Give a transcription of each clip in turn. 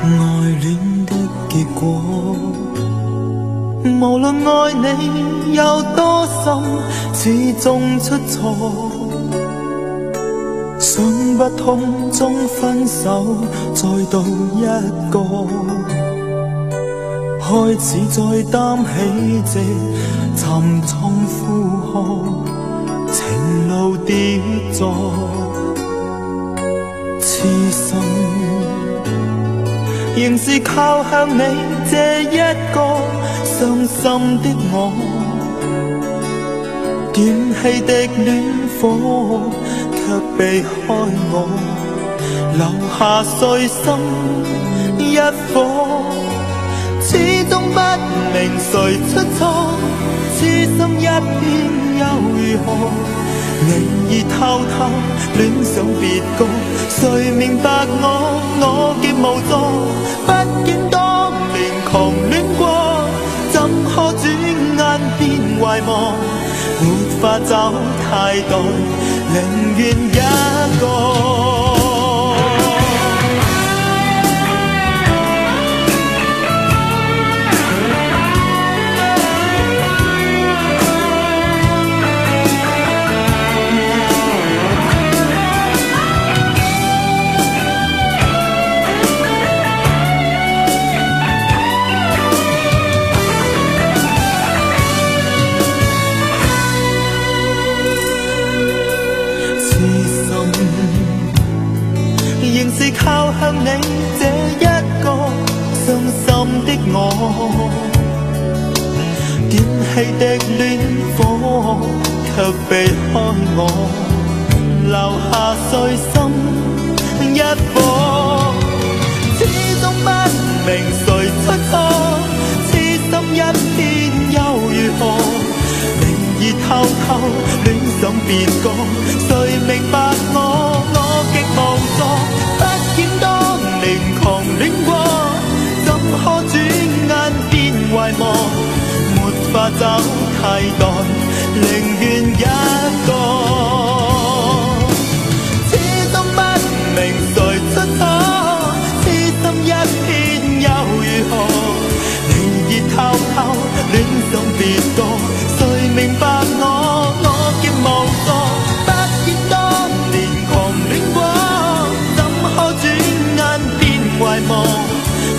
愛戀的結果，無論愛你有多深，始終出錯。想不通中分手，再度一個，開始再擔起這沉重負荷，情路跌座，痴心仍是靠向你這一個傷心的我，點起的戀火卻避開我，留下碎心一顆，始終不明誰出錯，痴心一片又如何？你已偷偷戀上別個，誰明白我極無助？畢竟當年狂戀過，怎可轉眼變遺忘？沒法找替代，寧願一個。仍是靠向你這一個傷心的我，點起的戀火卻避開我，留下碎心一顆，始終不明誰出錯，痴心一片又如何？你已偷偷戀上別個，誰明白我極無助？畢竟當年狂戀過，怎可轉眼變遺忘？沒法找替代，寧願一個。始終不明誰出錯，痴心一片又如何？你已偷偷戀上別個，誰明白我極無助？畢竟當年狂戀過，怎可轉眼變遺忘？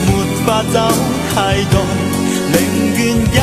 沒法找替代，寧願一